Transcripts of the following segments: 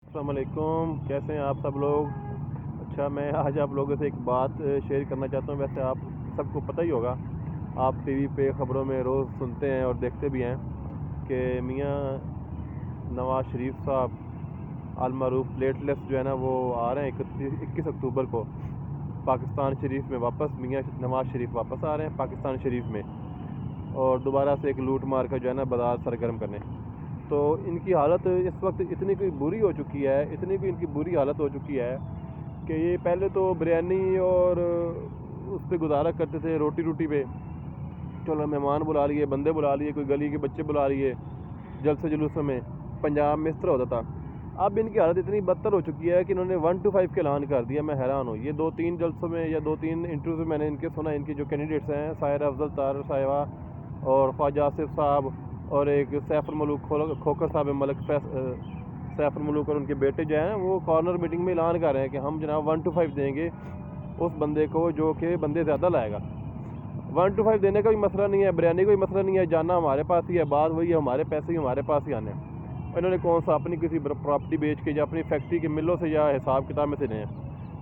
अस्सलाम वालेकुम, कैसे हैं आप सब लोग। अच्छा, मैं आज आप लोगों से एक बात शेयर करना चाहता हूँ। वैसे आप सबको पता ही होगा, आप टीवी पे ख़बरों में रोज़ सुनते हैं और देखते भी हैं कि मियाँ नवाज़ शरीफ साहब अलमारूफ प्लेटलेस जो है ना, वो आ रहे हैं 21 अक्टूबर को पाकिस्तान शरीफ में वापस। मियाँ नवाज़ शरीफ वापस आ रहे हैं पाकिस्तान शरीफ में, और दोबारा से एक लूट मार का जो है ना बाज़ार सरगर्म करने। तो इनकी हालत इस वक्त इतनी कोई बुरी हो चुकी है, इतनी कोई इनकी बुरी हालत हो चुकी है कि ये पहले तो बिरयानी और उस पर गुजारा करते थे, रोटी रोटी पे। चलो मेहमान बुला लिए, बंदे बुला लिए, कोई गली के बच्चे बुला लिए, जलसे जुलूसों में पंजाब में इस तरह होता था। अब इनकी हालत इतनी बदतर हो चुकी है कि इन्होंने 1 to 5 का ऐलान कर दिया। मैं हैरान हूँ। ये 2-3 जलसों में या 2-3 इंटरव्यू मैंने इनके सुना। इनके जो कैंडिडेट्स हैं, साहिर अफजल तार साहिबा और ख्वाजा आसिफ साहब और एक सैफुल मलूक खोकर साहब मलक सैफुल मलूक और उनके बेटे जो हैं, वो कॉर्नर मीटिंग में ऐलान कर रहे हैं कि हम जनाब 1 to 5 देंगे उस बंदे को जो कि बंदे ज़्यादा लाएगा। 1 to 5 देने का भी मसला नहीं है, बिरयानी का भी मसला नहीं है, जाना हमारे पास ही है। बात वही है, हमारे पैसे ही हमारे पास ही आने। इन्होंने कौन सा अपनी किसी प्रॉपर्टी बेच के या अपनी फैक्ट्री की मिलों से या हिसाब किताब में से लें।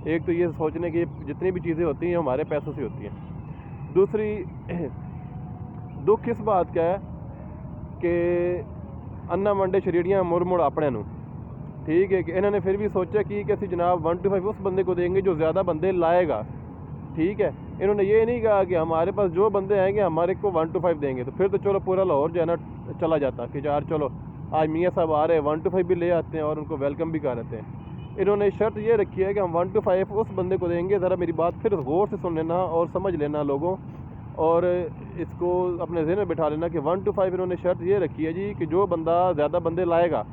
एक तो ये सोचने की जितनी भी चीज़ें होती हैं हमारे पैसों से होती हैं। दूसरी दुख इस बात का है कि अन्ना मंडे शरीड़ियाँ मुड़ मुड़ अपने नू, ठीक है, कि इन्होंने फिर भी सोचा कि कैसे जनाब 1 to 5 उस बंदे को देंगे जो ज़्यादा बंदे लाएगा। ठीक है, इन्होंने ये नहीं कहा कि हमारे पास जो बंदे आएंगे हमारे को 1 to 5 देंगे। तो फिर तो चलो पूरा लाहौर जो है ना चला जाता कि यार चलो आज मियाँ साहब आ रहे हैं, 1 to 5 भी ले आते हैं और उनको वेलकम भी कर देते हैं। इन्होंने शर्त ये रखी है कि हम 1 to 5 उस बंदे को देंगे। ज़रा मेरी बात फिर गौर से सुन लेना और समझ लेना लोगों, और इसको अपने ज़हन में बिठा लेना कि 1 to 5 इन्होंने शर्त ये रखी है जी कि जो बंदा ज़्यादा बंदे लाएगा।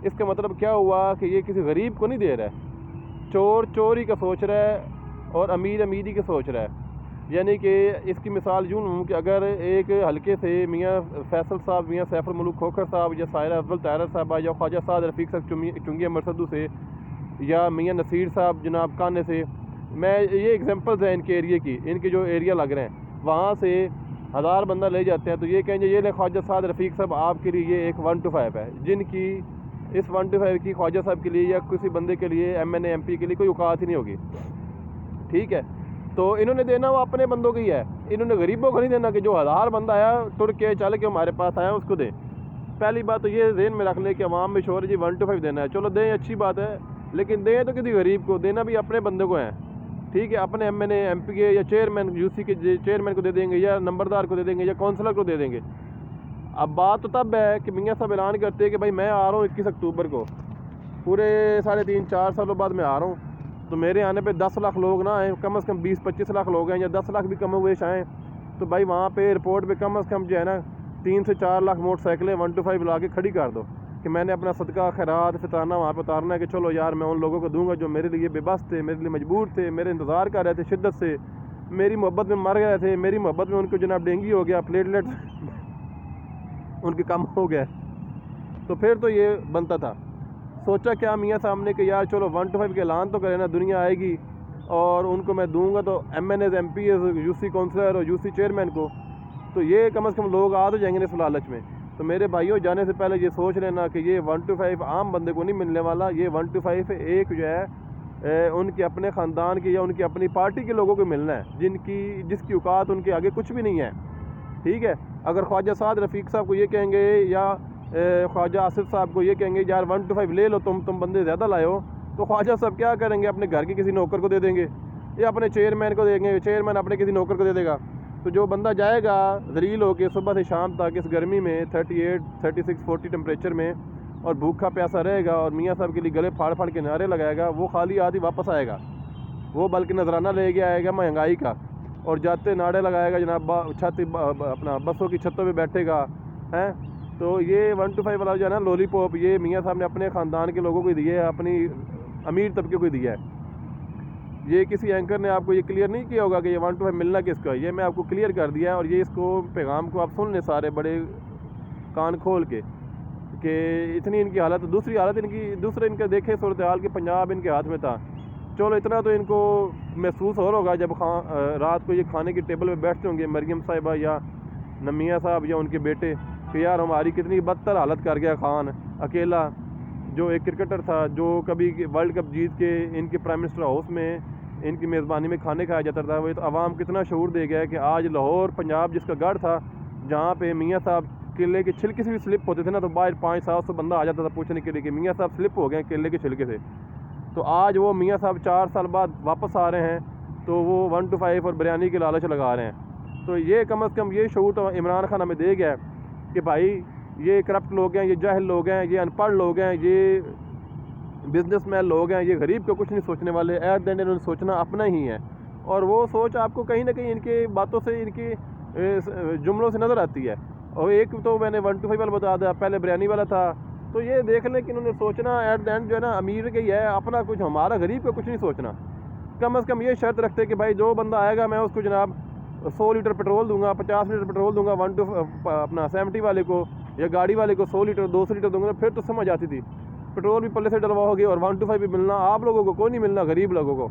इसका मतलब क्या हुआ कि ये किसी गरीब को नहीं दे रहा है, चोर चोरी का सोच रहा है और अमीर अमीरी का सोच रहा है। यानी कि इसकी मिसाल यूँ लूँ कि अगर एक हल्के से मियाँ फैसल साहब, मियाँ सैफुल मलूक खोखर साहब या साहिर अफजल तार साहब या ख्वाजा साद रफ़ीक साहब चुंगिया मरसदू से या मियाँ नसीर साहब जनाब काने से, मैं ये एग्जांपल्स हैं इनके एरिया की, इनके जो एरिया लग रहे हैं वहाँ से 1000 बंदा ले जाते हैं। तो ये कहेंगे ये ले ख्वाजा साद रफ़ीक साहब आपके लिए ये एक 1 to 5 है, जिनकी इस 1 to 5 की ख्वाजा साहब के लिए या किसी बंदे के लिए MNA MP के लिए कोई औकात ही नहीं होगी। ठीक है, तो इन्होंने देना वो अपने बंदों की है। इन्होंने गरीबों को नहीं देना कि जो 1000 बंदा आया टुर के चल के हमारे पास आया उसको दें। पहली बात तो ये ज़हन में रख ले कि अवाम में शोर जी 1 to 5 देना है। चलो दें, अच्छी बात है, लेकिन दें तो किसी गरीब को, देना भी अपने बंदे को है। ठीक है, अपने MNA MP के या चेयरमैन UC के चेयरमैन को दे देंगे या नंबरदार को दे देंगे या काउंसलर को दे देंगे। अब बात तो तब है कि मियाँ साहब ऐलान करते हैं कि भाई मैं आ रहा हूँ 21 अक्टूबर को, पूरे 3.5-4 सालों बाद मैं आ रहा हूँ। तो मेरे आने पे 10 लाख लोग ना आए, कम से कम 20-25 लाख लोग हैं या 10 लाख भी कम हुए आएँ। तो भाई वहाँ पे एयरपोर्ट पे कम से कम जो है ना 3 से 4 लाख मोटरसाइकिलें 1 to 5 ला के खड़ी कर दो कि मैंने अपना सदका खैरात फिताना वहाँ पे उतारना है कि चलो यार मैं उन लोगों को दूंगा जो मेरे लिए बेबस थे, मेरे लिए मजबूर थे, मेरे इंतज़ार कर रहे थे शिद्दत से, मेरी मोहब्बत में मर गए थे, मेरी मोहब्बत में उनको जनाब डेंगू हो गया, प्लेटलेट उनके कम हो गया। तो फिर तो ये बनता था। सोचा क्या मियाँ साहब ने कि यार चलो 1 to 5 के ऐलान तो करें ना, दुनिया आएगी और उनको मैं दूंगा तो MNAs MPs UC काउंसलर और UC चेयरमैन को, तो ये कम से कम लोग आ तो जाएंगे इस लालच में। तो मेरे भाइयों, जाने से पहले ये सोच लेना कि ये 1 to 5 आम बंदे को नहीं मिलने वाला। ये 1 to 5 एक जो है उनके अपने ख़ानदान के या उनकी अपनी पार्टी के लोगों को मिलना है, जिसकी औकात उनके आगे कुछ भी नहीं है। ठीक है, अगर ख्वाजा साद रफ़ीक साहब को ये कहेंगे या ख्वाजा आसिफ साहब को ये कहेंगे यार 1 to 5 ले लो, तुम बंदे ज़्यादा लाए हो, तो ख्वाजा साहब क्या करेंगे, अपने घर के किसी नौकर को दे देंगे या अपने चेयरमैन को देंगे, चेयरमैन अपने किसी नौकर को दे देगा। तो जो बंदा जाएगा ज़लील होकर सुबह से शाम तक इस गर्मी में 38, 36, 40 टेम्परेचर में और भूखा प्यासा रहेगा और मियाँ साहब के लिए गले फाड़ फाड़ के नारे लगाएगा, वो खाली आदि वापस आएगा। वो बल्कि नजराना लेके आएगा महंगाई का, और जाते नारे लगाएगा जनाब, अपना बसों की छतों पे बैठेगा हैं। तो ये 1 to 5 वाला जो है ना लॉलीपॉप, ये मियाँ साहब ने अपने ख़ानदान के लोगों को दिए है, अपनी अमीर तबके को दिया है। ये किसी एंकर ने आपको ये क्लियर नहीं किया होगा कि ये 1 to 5 मिलना किसका है, ये मैं आपको क्लियर कर दिया है। और ये इसको पैगाम को आप सुन लें सारे बड़े कान खोल के कि इतनी इनकी हालत। दूसरी हालत इनकी, दूसरे इनका देखे सूरत हाल कि पंजाब इनके हाथ में था। चलो इतना तो इनको महसूस हो रहा होगा जब रात को ये खाने की टेबल पे बैठते होंगे मरियम साहिबा या नमिया साहब या उनके बेटे कि यार हमारी कितनी बदतर हालत कर गया खान, अकेला जो एक क्रिकेटर था, जो कभी वर्ल्ड कप जीत के इनके प्राइम मिनिस्टर हाउस में इनकी मेज़बानी में खाने खाया जाता था, वो तो आवाम कितना शऊर दे गया है कि आज लाहौर पंजाब जिसका गढ़ था, जहाँ पे मियाँ साहब केले के छिलके से भी स्लिप होते थे ना, तो बाहर 500-700 बंदा आ जाता था पूछने के लिए कि मियाँ साहब स्लिप हो गए केले के छिलके से। तो आज वो मियाँ साहब 4 साल बाद वापस आ रहे हैं, तो वो 1 to 5 और बिरयानी के लालच लगा रहे हैं। तो ये कम अज़ कम ये शऊर तो इमरान खान हमें दे गया है कि भाई ये करप्ट लोग हैं, ये जाहिल लोग हैं, ये अनपढ़ लोग हैं, ये बिजनेसमैन लोग हैं, ये गरीब का कुछ नहीं सोचने वाले। एट द एंड इन्होंने सोचना अपना ही है, और वो सोच आपको कहीं ना कहीं इनके बातों से, इनके जुमलों से नज़र आती है। और एक तो मैंने 1 to 5 वाला बता दिया, पहले बिरयानी वाला था। तो ये देख लें कि इन्होंने सोचना एट द एंड जो है ना अमीर का ही है, अपना कुछ, हमारा गरीब का कुछ नहीं सोचना। कम अज़ कम ये शर्त रखते कि भाई जो बंदा आएगा मैं उसको जनाब 100 लीटर पेट्रोल दूंगा, 50 लीटर पेट्रोल दूंगा, 1 to अपना 70 वाले को या गाड़ी वाले को 100 लीटर 200 लीटर दूंगा। फिर तो समझ आती थी, पेट्रोल भी पल्ले से डलवाओगे और 1 to 5 भी मिलना आप लोगों को, कोई नहीं मिलना गरीब लोगों को,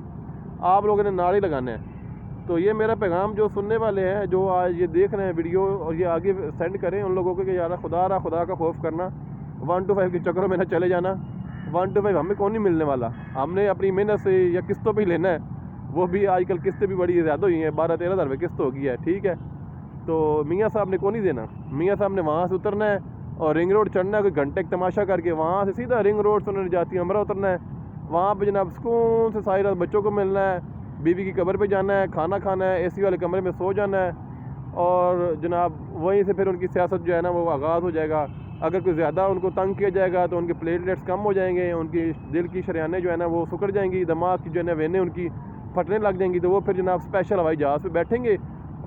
आप लोगों ने नारे लगाने हैं। तो ये मेरा पैगाम जो सुनने वाले हैं, जो आज ये देख रहे हैं वीडियो और ये आगे सेंड करें उन लोगों को कि यार खुदा का खौफ करना, 1 to 5 के चक्करों में ना चले जाना। 1 to 5 हमें कौन नहीं मिलने वाला, हमने अपनी मेहनत से या किस्तों पे ही लेना है, वो भी आजकल किस्तें भी बड़ी ज़्यादा हुई हैं, 12-13 हज़ार रुपये किस्त हो गई है, ठीक है। तो मियाँ साहब ने कौन नहीं देना, मियाँ साहब ने वहाँ से उतरना है और रिंग रोड चढ़ना है, कोई घंटे का तमाशा करके वहाँ से सीधा रिंग रोड से उन्होंने जाती हमरा उतरना है, वहाँ पे जनाब सुकून से सारी रात बच्चों को मिलना है, बीवी की कब्र पे जाना है, खाना खाना है, एसी वाले कमरे में सो जाना है, और जनाब वहीं से फिर उनकी सियासत जो है ना वो आगाज़ हो जाएगा। अगर कोई ज़्यादा उनको तंग किया जाएगा तो उनके प्लेटलेट्स कम हो जाएंगे, उनकी दिल की शरियानें जो है ना वो सुकड़ जाएंगी, दिमाग की जो है ना वेनें उनकी फटने लग जाएंगी, तो वो फिर जनाब स्पेशल हवाई जहाज़ पे बैठेंगे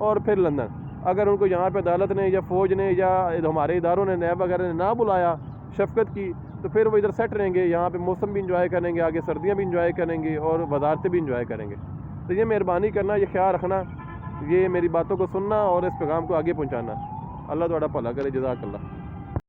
और फिर लंदन। अगर उनको यहाँ पे अदालत ने या फ़ौज ने या हमारे इदारों ने, नैब वगैरह ने ना बुलाया शफकत की, तो फिर वो इधर सेट रहेंगे, यहाँ पे मौसम भी इंजॉय करेंगे, आगे सर्दियाँ भी इंजॉय करेंगे और वजारतें भी इंजॉय करेंगे। तो ये मेहरबानी करना, ये ख्याल रखना, ये मेरी बातों को सुनना और इस पैगाम को आगे पहुँचाना। अल्लाह तुम्हारा भला करे, जज़ाकल्लाह।